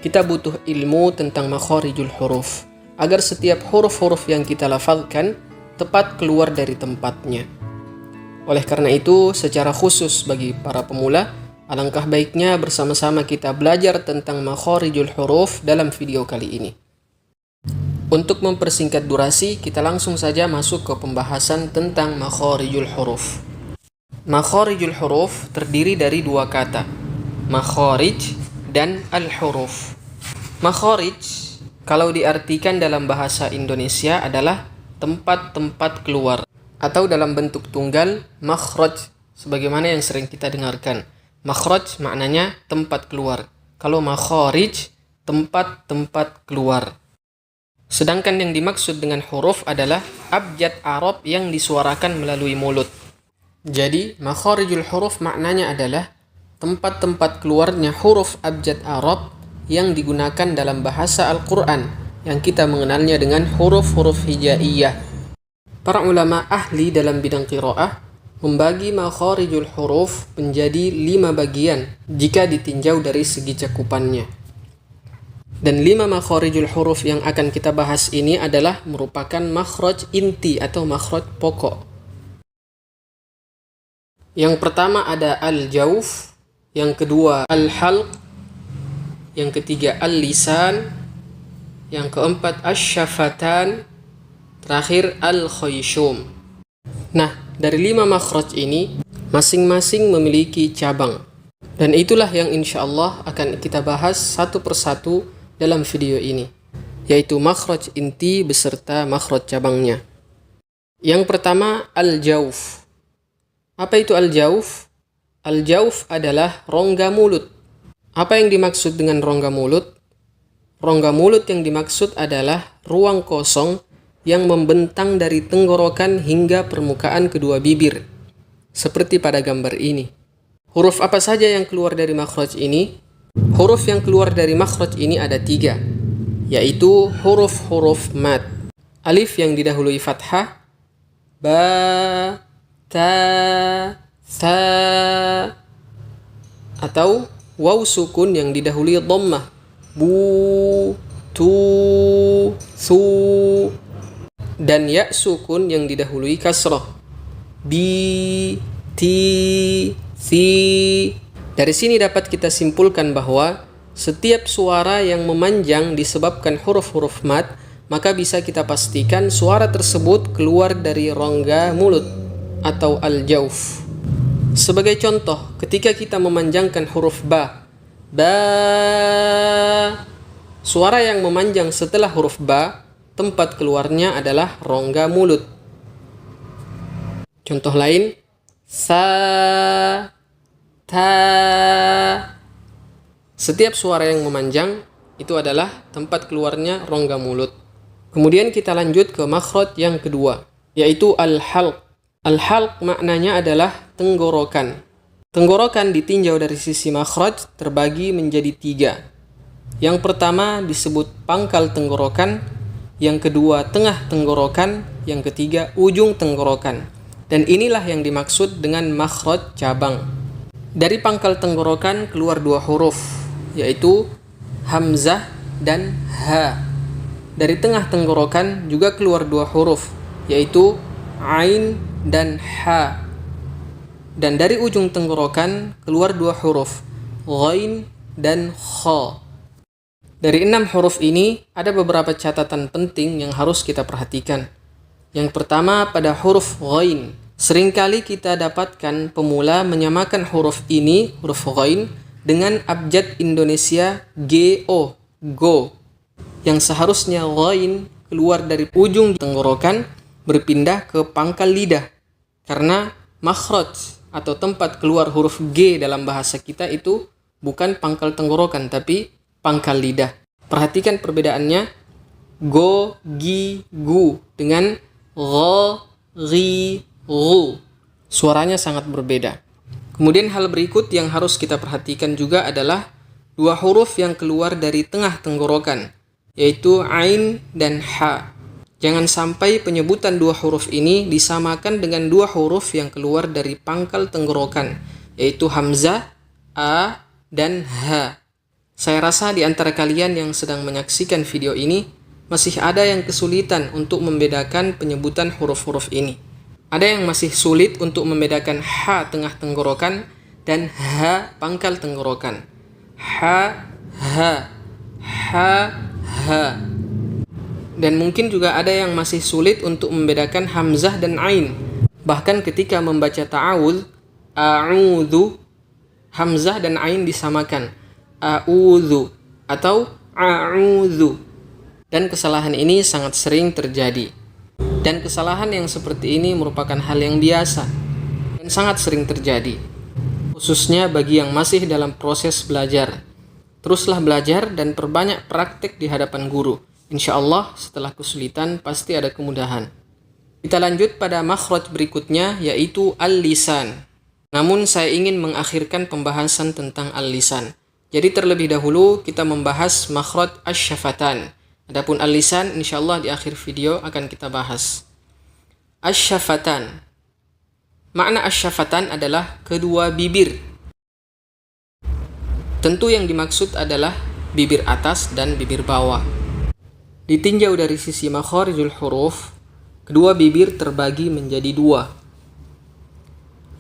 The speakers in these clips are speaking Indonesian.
kita butuh ilmu tentang makharijul huruf, agar setiap huruf-huruf yang kita lafazkan tepat keluar dari tempatnya. Oleh karena itu, secara khusus bagi para pemula, alangkah baiknya bersama-sama kita belajar tentang makharijul huruf dalam video kali ini. Untuk mempersingkat durasi, kita langsung saja masuk ke pembahasan tentang makharijul huruf. Makharijul huruf terdiri dari dua kata, makharij dan al-huruf. Makharij, kalau diartikan dalam bahasa Indonesia adalah tempat-tempat keluar, atau dalam bentuk tunggal, makhraj, sebagaimana yang sering kita dengarkan. Makhraj maknanya tempat keluar. Kalau makharij, tempat-tempat keluar. Sedangkan yang dimaksud dengan huruf adalah abjad Arab yang disuarakan melalui mulut. Jadi, makharijul huruf maknanya adalah tempat-tempat keluarnya huruf abjad Arab yang digunakan dalam bahasa Al-Quran, yang kita mengenalnya dengan huruf-huruf hijaiyah. Para ulama ahli dalam bidang qiraah membagi makharijul huruf menjadi 5 bagian jika ditinjau dari segi cakupannya. Dan 5 makharijul huruf yang akan kita bahas ini adalah merupakan makhraj inti atau makhraj pokok. Yang pertama ada al-jauf, yang kedua al-halq, yang ketiga al-lisan, yang keempat asy-syafatan, terakhir al-khayshum. Nah, dari 5 makhraj ini masing-masing memiliki cabang. Dan itulah yang insya Allah akan kita bahas satu persatu dalam video ini, yaitu makhraj inti beserta makhraj cabangnya. Yang pertama, al-jauf. Apa itu al-jauf? Al-jauf adalah rongga mulut. Apa yang dimaksud dengan rongga mulut? Rongga mulut yang dimaksud adalah ruang kosong yang membentang dari tenggorokan hingga permukaan kedua bibir, seperti pada gambar ini. Huruf apa saja yang keluar dari makhraj ini? Huruf yang keluar dari makhraj ini ada 3, yaitu huruf-huruf mad. Alif yang didahului fathah, ba, ta, tha, atau waw sukun yang didahului dhammah, bu, tu, thu, dan ya sukun yang didahului kasrah, bi, ti, si. Dari sini dapat kita simpulkan bahwa setiap suara yang memanjang disebabkan huruf-huruf mad, maka bisa kita pastikan suara tersebut keluar dari rongga mulut atau al-jauf. Sebagai contoh, ketika kita memanjangkan huruf ba, suara yang memanjang setelah huruf ba, tempat keluarnya adalah rongga mulut. Contoh lain, sa, ta. Setiap suara yang memanjang itu adalah tempat keluarnya rongga mulut. Kemudian kita lanjut ke makhraj yang kedua, yaitu al-halq. Al-halq maknanya adalah tenggorokan. Tenggorokan ditinjau dari sisi makhraj terbagi menjadi 3. Yang pertama disebut pangkal tenggorokan, yang kedua tengah tenggorokan, yang ketiga ujung tenggorokan. Dan inilah yang dimaksud dengan makhraj cabang. Dari pangkal tenggorokan keluar 2 huruf, yaitu hamzah dan ha. Dari tengah tenggorokan juga keluar 2 huruf, yaitu ain dan ha. Dan dari ujung tenggorokan keluar 2 huruf, ghain dan kha. Dari 6 huruf ini ada beberapa catatan penting yang harus kita perhatikan. Yang pertama pada huruf ghain. Seringkali kita dapatkan pemula menyamakan huruf ini, huruf ghain, dengan abjad Indonesia GO, go, yang seharusnya ghain keluar dari ujung tenggorokan berpindah ke pangkal lidah. Karena makhraj atau tempat keluar huruf G dalam bahasa kita itu bukan pangkal tenggorokan, tapi pangkal lidah. Perhatikan perbedaannya, go, gi, gu, dengan gho, ri, ru. Suaranya sangat berbeda. Kemudian hal berikut yang harus kita perhatikan juga adalah 2 huruf yang keluar dari tengah tenggorokan, yaitu ain dan ha. Jangan sampai penyebutan 2 huruf ini disamakan dengan 2 huruf yang keluar dari pangkal tenggorokan, yaitu hamzah, a, dan ha. Saya rasa di antara kalian yang sedang menyaksikan video ini masih ada yang kesulitan untuk membedakan penyebutan huruf-huruf ini. Ada yang masih sulit untuk membedakan H tengah tenggorokan dan H pangkal tenggorokan. H, H, H, H. Dan mungkin juga ada yang masih sulit untuk membedakan hamzah dan ain. Bahkan ketika membaca ta'awudz, a'udzu, hamzah dan ain disamakan. A'udzu atau a'udzu. Dan kesalahan ini sangat sering terjadi. Dan kesalahan yang seperti ini merupakan hal yang biasa dan sangat sering terjadi, khususnya bagi yang masih dalam proses belajar. Teruslah belajar dan perbanyak praktik di hadapan guru. Insya Allah setelah kesulitan pasti ada kemudahan. Kita lanjut pada makhraj berikutnya, yaitu al-lisan. Namun saya ingin mengakhirkan pembahasan tentang al-lisan. Jadi terlebih dahulu kita membahas makhraj asy-syafatan. Adapun al-lisan insya Allah di akhir video akan kita bahas. Asy-syafatan. Makna asy-syafatan adalah kedua bibir. Tentu yang dimaksud adalah bibir atas dan bibir bawah. Ditinjau dari sisi makharijul huruf, kedua bibir terbagi menjadi dua.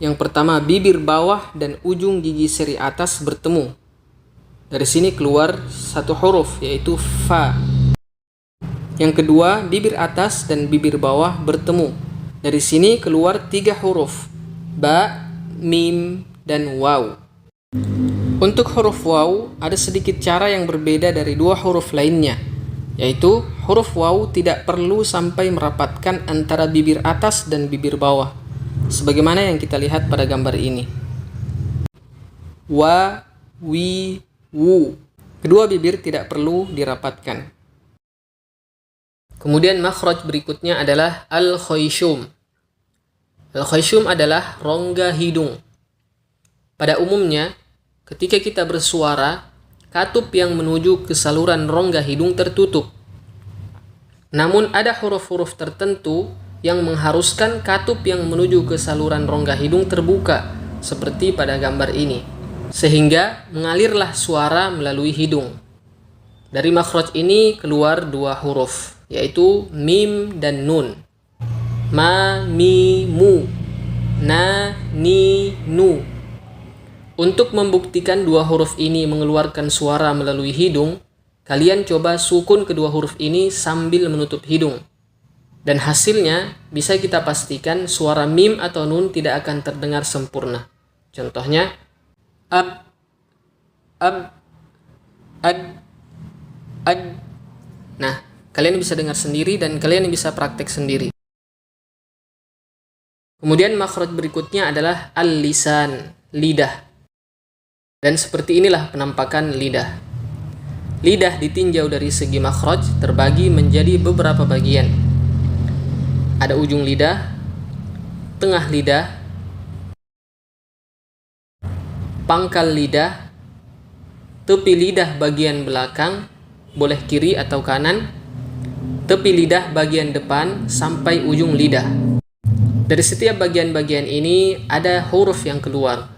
Yang pertama, bibir bawah dan ujung gigi seri atas bertemu. Dari sini keluar satu huruf, yaitu fa. Yang kedua, bibir atas dan bibir bawah bertemu. Dari sini keluar tiga huruf, ba, mim, dan waw. Untuk huruf waw, ada sedikit cara yang berbeda dari dua huruf lainnya, yaitu huruf waw tidak perlu sampai merapatkan antara bibir atas dan bibir bawah, sebagaimana yang kita lihat pada gambar ini. Wa, wi, wu. Kedua bibir tidak perlu dirapatkan. Kemudian makhraj berikutnya adalah al-khayshum. Al-khayshum adalah rongga hidung. Pada umumnya, ketika kita bersuara, katup yang menuju ke saluran rongga hidung tertutup. Namun ada huruf-huruf tertentu yang mengharuskan katup yang menuju ke saluran rongga hidung terbuka, seperti pada gambar ini. Sehingga mengalirlah suara melalui hidung. Dari makhraj ini keluar dua huruf, yaitu mim dan nun. Ma, mi, mu. Na, ni, nu. Untuk membuktikan dua huruf ini mengeluarkan suara melalui hidung, kalian coba sukun kedua huruf ini sambil menutup hidung. Dan hasilnya bisa kita pastikan suara mim atau nun tidak akan terdengar sempurna. Contohnya, ab, ab, ad, ad. Nah, kalian bisa dengar sendiri dan kalian bisa praktek sendiri. Kemudian makhraj berikutnya adalah al-lisan, lidah. Dan seperti inilah penampakan lidah. Lidah ditinjau dari segi makhraj terbagi menjadi beberapa bagian. Ada ujung lidah, tengah lidah, pangkal lidah, tepi lidah bagian belakang, boleh kiri atau kanan, tepi lidah bagian depan, sampai ujung lidah. Dari setiap bagian-bagian ini ada huruf yang keluar.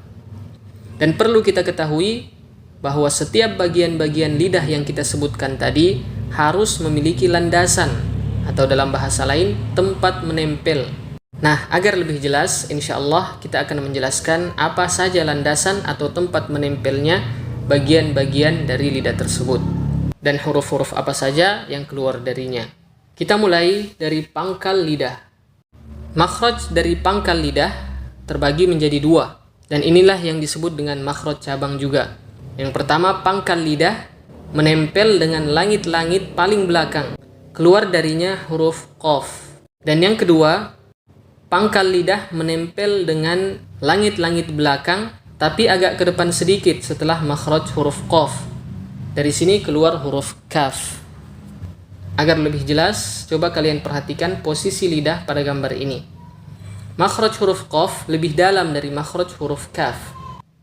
Dan perlu kita ketahui bahwa setiap bagian-bagian lidah yang kita sebutkan tadi harus memiliki landasan, atau dalam bahasa lain, tempat menempel. Nah, agar lebih jelas, insya Allah kita akan menjelaskan apa saja landasan atau tempat menempelnya bagian-bagian dari lidah tersebut. Dan huruf-huruf apa saja yang keluar darinya. Kita mulai dari pangkal lidah. Makhraj dari pangkal lidah terbagi menjadi dua. Dan inilah yang disebut dengan makhraj cabang juga. Yang pertama, pangkal lidah menempel dengan langit-langit paling belakang. Keluar darinya huruf qaf. Dan yang kedua, pangkal lidah menempel dengan langit-langit belakang, tapi agak ke depan sedikit setelah makhraj huruf qaf. Dari sini keluar huruf kaf. Agar lebih jelas, coba kalian perhatikan posisi lidah pada gambar ini. Makhraj huruf qaf lebih dalam dari makhraj huruf kaf,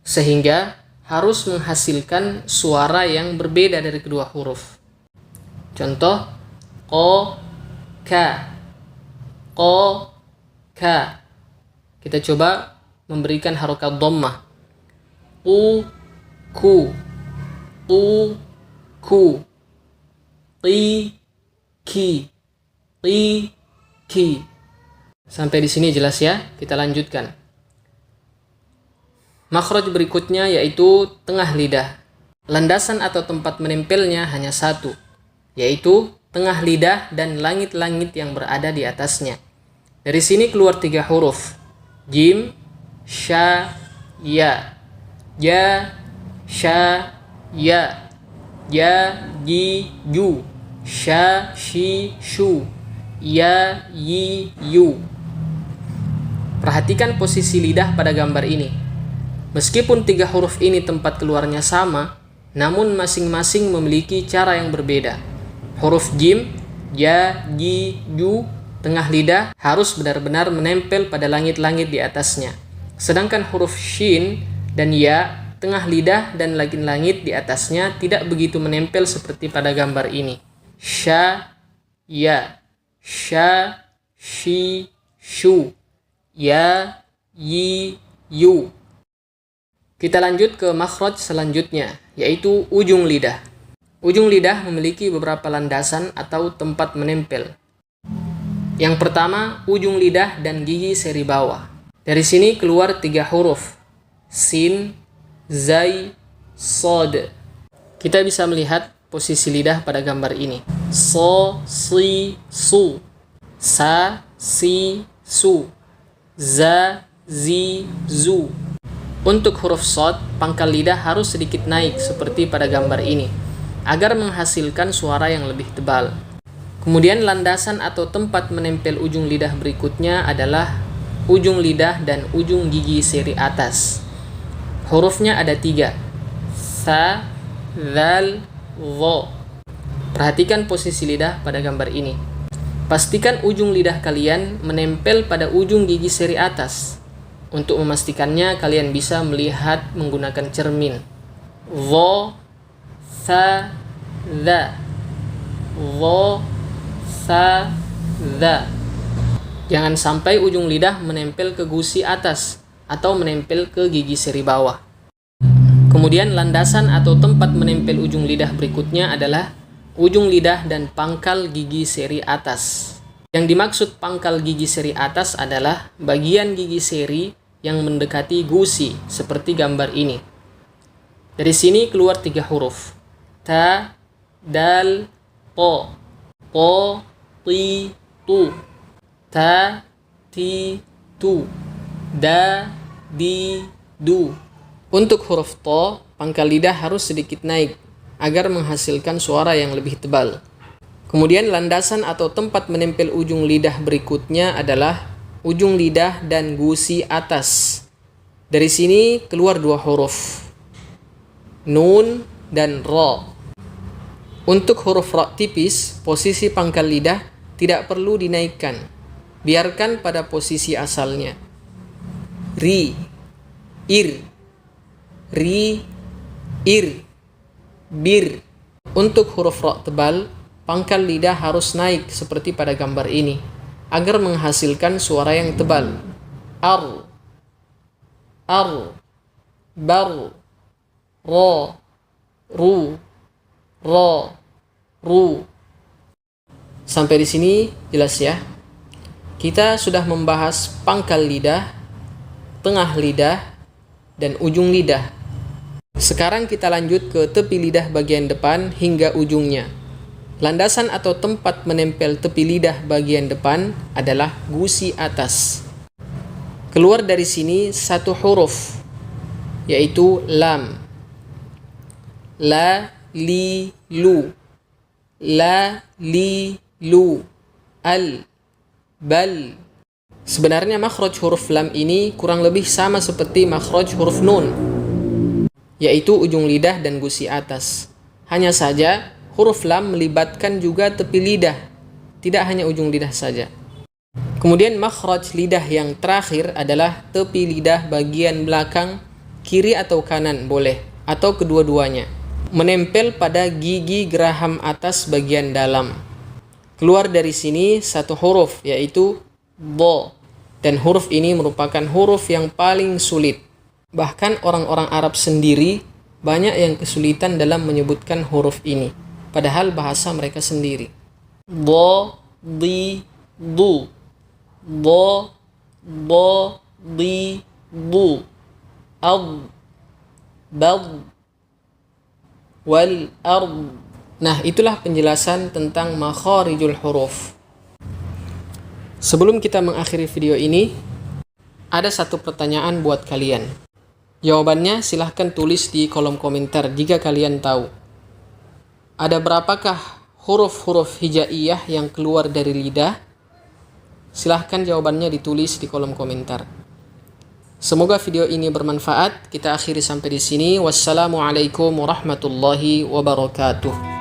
sehingga harus menghasilkan suara yang berbeda dari kedua huruf. Contoh, ko, ka, ko, ka. Kita coba memberikan harokat dhammah. Ku, tu, ku, ti, ki, ti, ki. Sampai di sini jelas ya? Kita lanjutkan. Makhraj berikutnya yaitu tengah lidah. Landasan atau tempat menempelnya hanya satu, yaitu tengah lidah dan langit-langit yang berada di atasnya. Dari sini keluar 3 huruf. Jim, sha, ya. Ja, sha, ya. Ya, ji, ju. Sha, shi, shu. Ya, yi, yu. Perhatikan posisi lidah pada gambar ini. Meskipun 3 huruf ini tempat keluarnya sama, namun masing-masing memiliki cara yang berbeda. Huruf jim, ya, ji, ju, tengah lidah harus benar-benar menempel pada langit-langit di atasnya. Sedangkan huruf shin dan ya, tengah lidah dan langit-langit di atasnya tidak begitu menempel seperti pada gambar ini. Sha, ya. Sha, shi, shu. Ya, yi, yu. Kita lanjut ke makhraj selanjutnya, yaitu ujung lidah. Ujung lidah memiliki beberapa landasan atau tempat menempel. Yang pertama, ujung lidah dan gigi seri bawah. Dari sini keluar 3 huruf. Sin, zai, sod. Kita bisa melihat posisi lidah pada gambar ini. So, si, su. Sa, si, su. Za, zi, zu. Untuk huruf sod, pangkal lidah harus sedikit naik seperti pada gambar ini, agar menghasilkan suara yang lebih tebal. Kemudian landasan atau tempat menempel ujung lidah berikutnya adalah ujung lidah dan ujung gigi seri atas. Hurufnya ada 3. Sa, zal, wo. Perhatikan posisi lidah pada gambar ini. Pastikan ujung lidah kalian menempel pada ujung gigi seri atas. Untuk memastikannya, kalian bisa melihat menggunakan cermin. Wo, sa, za. Wo, sa, za. Jangan sampai ujung lidah menempel ke gusi atas atau menempel ke gigi seri bawah. Kemudian landasan atau tempat menempel ujung lidah berikutnya adalah ujung lidah dan pangkal gigi seri atas. Yang dimaksud pangkal gigi seri atas adalah bagian gigi seri yang mendekati gusi seperti gambar ini. Dari sini keluar 3 huruf. Ta, dal, po. Po, ti, tu. Ta, ti, tu. Da, di, du. Untuk huruf to, pangkal lidah harus sedikit naik agar menghasilkan suara yang lebih tebal. Kemudian landasan atau tempat menempel ujung lidah berikutnya adalah ujung lidah dan gusi atas. Dari sini keluar 2 huruf. Nun dan ro. Untuk huruf ro tipis, posisi pangkal lidah tidak perlu dinaikkan. Biarkan pada posisi asalnya. Ri, ir. Ri, ir. Bir. Untuk huruf ro tebal, pangkal lidah harus naik seperti pada gambar ini agar menghasilkan suara yang tebal. Ar, ar, bar, ro, ru, ro, ru. Sampai di sini jelas ya? Kita sudah membahas pangkal lidah, tengah lidah, dan ujung lidah. Sekarang kita lanjut ke tepi lidah bagian depan hingga ujungnya. Landasan atau tempat menempel tepi lidah bagian depan adalah gusi atas. Keluar dari sini 1 huruf, yaitu lam. La, li, lu. La, li, lu. Al, bal. Sebenarnya makhraj huruf lam ini kurang lebih sama seperti makhraj huruf nun, yaitu ujung lidah dan gusi atas. Hanya saja huruf lam melibatkan juga tepi lidah, tidak hanya ujung lidah saja. Kemudian makhraj lidah yang terakhir adalah tepi lidah bagian belakang, kiri atau kanan boleh, atau kedua-duanya. Menempel pada gigi geraham atas bagian dalam. Keluar dari sini 1 huruf, yaitu bo. Dan huruf ini merupakan huruf yang paling sulit. Bahkan orang-orang Arab sendiri banyak yang kesulitan dalam menyebutkan huruf ini, padahal bahasa mereka sendiri. Do, di, du. Do, do, di, du. Ad, bad, wal, ard. Nah, itulah penjelasan tentang makharijul huruf. Sebelum kita mengakhiri video ini, ada satu pertanyaan buat kalian. Jawabannya silahkan tulis di kolom komentar jika kalian tahu. Ada berapakah huruf-huruf hijaiyah yang keluar dari lidah? Silahkan jawabannya ditulis di kolom komentar. Semoga video ini bermanfaat. Kita akhiri sampai di sini. Wassalamualaikum warahmatullahi wabarakatuh.